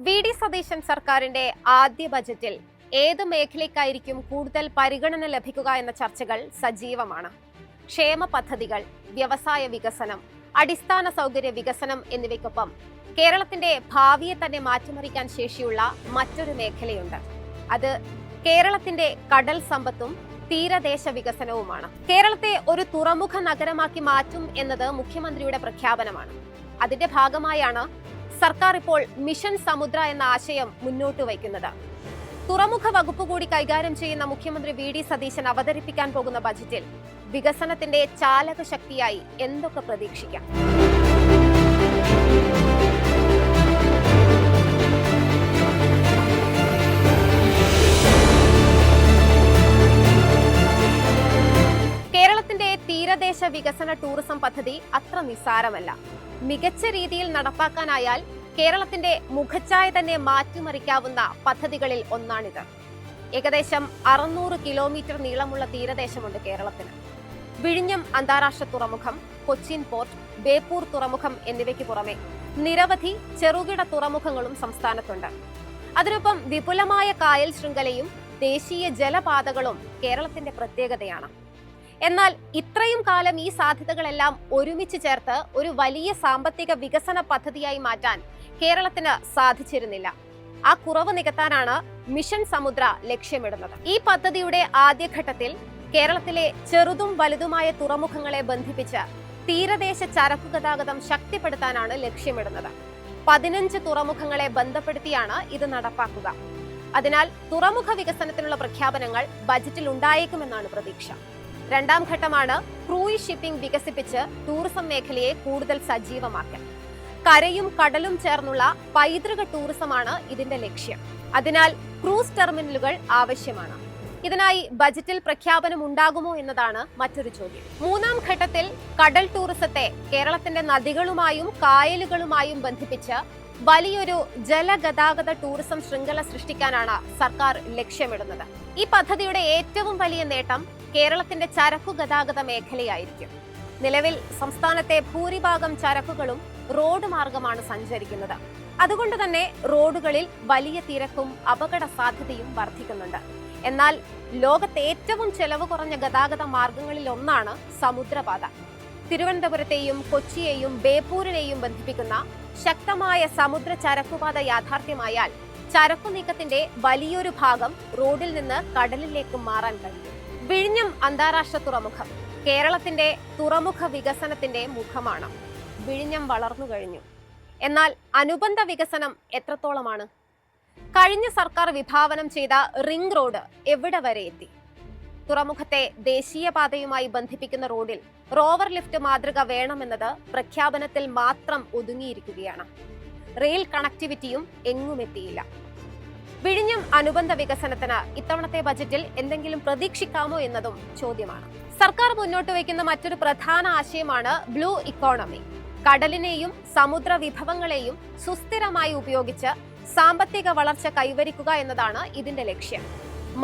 VD. Satheesan സർക്കാരിന്റെ ആദ്യ ബജറ്റിൽ ഏത് മേഖലയ്ക്കായിരിക്കും കൂടുതൽ പരിഗണന ലഭിക്കുക എന്ന ചർച്ചകൾ സജീവമാണ്. ക്ഷേമ പദ്ധതികൾ, വ്യവസായ വികസനം, അടിസ്ഥാന സൗകര്യ വികസനം എന്നിവയ്ക്കൊപ്പം കേരളത്തിന്റെ ഭാവിയെ തന്നെ മാറ്റിമറിക്കാൻ ശേഷിയുള്ള മറ്റൊരു മേഖലയുണ്ട്. അത് കേരളത്തിന്റെ കടൽ സമ്പത്തും തീരദേശ വികസനവുമാണ്. കേരളത്തെ ഒരു തുറമുഖ നഗരമാക്കി മാറ്റും എന്നത് മുഖ്യമന്ത്രിയുടെ പ്രഖ്യാപനമാണ്. അതിന്റെ ഭാഗമായാണ് സർക്കാർ ഇപ്പോൾ മിഷൻ സമുദ്ര എന്ന ആശയം മുന്നോട്ട് വയ്ക്കുന്നത്. തുറമുഖ വകുപ്പ് കൂടി കൈകാര്യം ചെയ്യുന്ന മുഖ്യമന്ത്രി വി.ഡി. സതീശൻ അവതരിപ്പിക്കാൻ പോകുന്ന ബജറ്റിൽ വികസനത്തിന്റെ ചാലക ശക്തിയായി എന്തൊക്കെ പ്രതീക്ഷിക്കാം? കേരളത്തിന്റെ തീരദേശ വികസന ടൂറിസം പദ്ധതി അത്ര നിസ്സാരമല്ല. മികച്ച രീതിയിൽ നടപ്പാക്കാനായാൽ കേരളത്തിന്റെ മുഖച്ഛായ തന്നെ മാറ്റിമറിക്കാവുന്ന പദ്ധതികളിൽ ഒന്നാണിത്. ഏകദേശം 600 കിലോമീറ്റർ നീളമുള്ള തീരദേശമുണ്ട് കേരളത്തിന്. വിഴിഞ്ഞം അന്താരാഷ്ട്ര തുറമുഖം, കൊച്ചിൻ പോർട്ട്, ബേപ്പൂർ തുറമുഖം എന്നിവയ്ക്ക് പുറമെ നിരവധി ചെറുകിട തുറമുഖങ്ങളും സംസ്ഥാനത്തുണ്ട്. അതിനൊപ്പം വിപുലമായ കായൽ ശൃംഖലയും ദേശീയ ജലപാതകളും കേരളത്തിന്റെ പ്രത്യേകതയാണ്. എന്നാൽ ഇത്രയും കാലം ഈ സാധ്യതകളെല്ലാം ഒരുമിച്ച് ചേർത്ത് ഒരു വലിയ സാമ്പത്തിക വികസന പദ്ധതിയായി മാറ്റാൻ കേരളത്തിന് സാധിച്ചിരുന്നില്ല. ആ കുറവ് നികത്താനാണ് മിഷൻ സമുദ്ര ലക്ഷ്യമിടുന്നത്. ഈ പദ്ധതിയുടെ ആദ്യഘട്ടത്തിൽ കേരളത്തിലെ ചെറുതും വലുതുമായ തുറമുഖങ്ങളെ ബന്ധിപ്പിച്ച് തീരദേശ ചരക്കു ഗതാഗതം ശക്തിപ്പെടുത്താനാണ് ലക്ഷ്യമിടുന്നത്. 15 തുറമുഖങ്ങളെ ബന്ധപ്പെടുത്തിയാണ് ഇത് നടപ്പാക്കുക. അതിനാൽ തുറമുഖ വികസനത്തിനുള്ള പ്രഖ്യാപനങ്ങൾ ബജറ്റിൽ ഉണ്ടായേക്കുമെന്നാണ് പ്രതീക്ഷ. രണ്ടാം ഘട്ടമാണ് ക്രൂയിസ് ഷിപ്പിംഗ് വികസിപ്പിച്ച് ടൂറിസം മേഖലയെ കൂടുതൽ സജീവമാക്കൽ. കരയും കടലും ചേർന്നുള്ള പൈതൃക ടൂറിസമാണ് ഇതിന്റെ ലക്ഷ്യം. അതിനാൽ ക്രൂസ് ടെർമിനലുകൾ ആവശ്യമാണ്. ഇതിനായി ബജറ്റിൽ പ്രഖ്യാപനം ഉണ്ടാകുമോ എന്നതാണ് മറ്റൊരു ചോദ്യം. മൂന്നാം ഘട്ടത്തിൽ കടൽ ടൂറിസത്തെ കേരളത്തിന്റെ നദികളുമായും കായലുകളുമായും ബന്ധിപ്പിച്ച് വലിയൊരു ജലഗതാഗത ടൂറിസം ശൃംഖല സൃഷ്ടിക്കാനാണ് സർക്കാർ ലക്ഷ്യമിടുന്നത്. ഈ പദ്ധതിയുടെ ഏറ്റവും വലിയ നേട്ടം കേരളത്തിന്റെ ചരക്കു ഗതാഗത മേഖലയായിരിക്കും. നിലവിൽ സംസ്ഥാനത്തെ ഭൂരിഭാഗം ചരക്കുകളും റോഡ് മാർഗമാണ് സഞ്ചരിക്കുന്നത്. അതുകൊണ്ട് തന്നെ റോഡുകളിൽ വലിയ തിരക്കും അപകട സാധ്യതയും വർദ്ധിക്കുന്നുണ്ട്. എന്നാൽ ലോകത്തെ ഏറ്റവും ചെലവ് കുറഞ്ഞ ഗതാഗത മാർഗങ്ങളിൽ ഒന്നാണ് സമുദ്രപാത. തിരുവനന്തപുരത്തെയും കൊച്ചിയെയും ബേപ്പൂരിനെയും ബന്ധിപ്പിക്കുന്ന ശക്തമായ സമുദ്ര ചരക്കുപാത യാഥാർത്ഥ്യമായാൽ ചരക്കു നീക്കത്തിന്റെ വലിയൊരു ഭാഗം റോഡിൽ നിന്ന് കടലിലേക്ക് മാറാൻ കഴിയും. വിഴിഞ്ഞം അന്താരാഷ്ട്ര തുറമുഖം കേരളത്തിന്റെ തുറമുഖ വികസനത്തിന്റെ മുഖമാണ്. വിഴിഞ്ഞം വളർന്നു കഴിഞ്ഞു. എന്നാൽ അനുബന്ധ വികസനം എത്രത്തോളമാണ്? കഴിഞ്ഞ സർക്കാർ വിഭാവനം ചെയ്ത റിംഗ് റോഡ് എവിടെ വരെ എത്തി? തുറമുഖത്തെ ദേശീയപാതയുമായി ബന്ധിപ്പിക്കുന്ന റോഡിൽ റോവർ ലിഫ്റ്റ് മാതൃക വേണമെന്നത് പ്രഖ്യാപനത്തിൽ മാത്രം ഒതുങ്ങിയിരിക്കുകയാണ്. റെയിൽ കണക്ടിവിറ്റിയും എങ്ങും എത്തിയില്ല. വിഴിഞ്ഞം അനുബന്ധ വികസനത്തിന് ഇത്തവണത്തെ ബജറ്റിൽ എന്തെങ്കിലും പ്രതീക്ഷിക്കാമോ എന്നതും ചോദ്യമാണ്. സർക്കാർ മുന്നോട്ട് വയ്ക്കുന്ന മറ്റൊരു പ്രധാന ആശയമാണ് ബ്ലൂ ഇക്കോണമി. കടലിനെയും സമുദ്ര വിഭവങ്ങളെയും സുസ്ഥിരമായി ഉപയോഗിച്ച് സാമ്പത്തിക വളർച്ച കൈവരിക്കുക എന്നതാണ് ഇതിന്റെ ലക്ഷ്യം.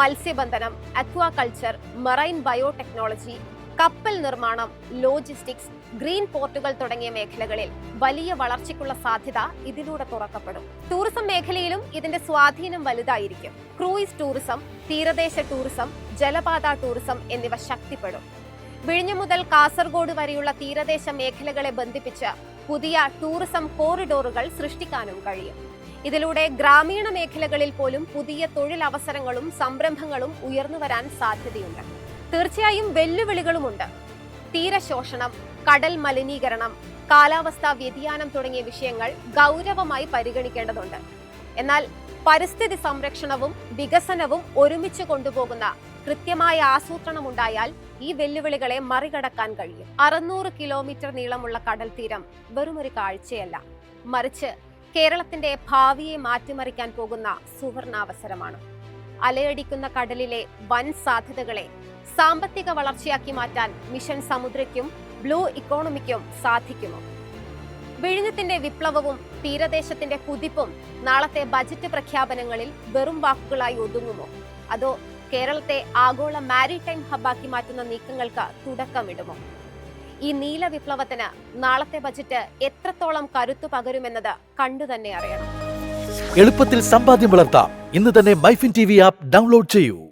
മത്സ്യബന്ധനം, അക്വാകൾച്ചർ, മറൈൻ ബയോടെക്നോളജി, കപ്പൽ നിർമ്മാണം, ലോജിസ്റ്റിക്സ്, ഗ്രീൻ പോർട്ടുകൾ തുടങ്ങിയ മേഖലകളിൽ വലിയ വളർച്ചയ്ക്കുള്ള സാധ്യത ഇതിലൂടെ തുറക്കപ്പെടും. ടൂറിസം മേഖലയിലും ഇതിന്റെ സ്വാധീനം വലുതായിരിക്കും. ക്രൂയിസ് ടൂറിസം, തീരദേശ ടൂറിസം, ജലപാത ടൂറിസം എന്നിവ ശക്തിപ്പെടും. വിഴിഞ്ഞം മുതൽ കാസർഗോഡ് വരെയുള്ള തീരദേശ മേഖലകളെ ബന്ധിപ്പിച്ച് പുതിയ ടൂറിസം കോറിഡോറുകൾ സൃഷ്ടിക്കാനും കഴിയും. ഇതിലൂടെ ഗ്രാമീണ മേഖലകളിൽ പോലും പുതിയ തൊഴിലവസരങ്ങളും സംരംഭങ്ങളും ഉയർന്നു വരാൻ സാധ്യതയുണ്ട്. തീർച്ചയായും വെല്ലുവിളികളുമുണ്ട്. തീരശോഷണം, കടൽ മലിനീകരണം, കാലാവസ്ഥാ വ്യതിയാനം തുടങ്ങിയ വിഷയങ്ങൾ ഗൗരവമായി പരിഗണിക്കേണ്ടതുണ്ട്. എന്നാൽ പരിസ്ഥിതി സംരക്ഷണവും വികസനവും ഒരുമിച്ച് കൊണ്ടുപോകുന്ന കൃത്യമായ ആസൂത്രണം ഉണ്ടായാൽ ഈ വെല്ലുവിളികളെ മറികടക്കാൻ കഴിയും. 600 കിലോമീറ്റർ നീളമുള്ള കടൽ തീരം വെറുമൊരു കാഴ്ചയല്ല, മറിച്ച് കേരളത്തിന്റെ ഭാവിയെ മാറ്റിമറിക്കാൻ പോകുന്ന സുവർണാവസരമാണ്. അലയടിക്കുന്ന കടലിലെ വൻ സാധ്യതകളെ സാമ്പത്തിക വളർച്ചയാക്കി മാറ്റാൻ മിഷൻ സമുദ്രയ്ക്കും ബ്ലൂ ഇക്കോണമിക്കും സാധിക്കുമോ? വിഴിഞ്ഞത്തിന്റെ വിപ്ലവവും തീരദേശത്തിന്റെ കുതിപ്പും നാളത്തെ ബജറ്റ് പ്രഖ്യാപനങ്ങളിൽ വെറും വാക്കുകളായി ഒതുങ്ങുമോ? അതോ കേരളത്തെ ആഗോള മാരിടൈം ഹബ്ബാക്കി മാറ്റുന്ന നീക്കങ്ങൾക്ക് തുടക്കമിടുമോ? ഈ നീല വിപ്ലവത്തിന് നാളത്തെ ബജറ്റ് എത്രത്തോളം കരുത്തു പകരുമെന്നത് കണ്ടുതന്നെ അറിയണം. എളുപ്പത്തിൽ സമ്പാദ്യം വളർത്താം. ഇന്ന് തന്നെ മൈഫിൻ TV ആപ്പ് ഡൗൺലോഡ് ചെയ്യൂ.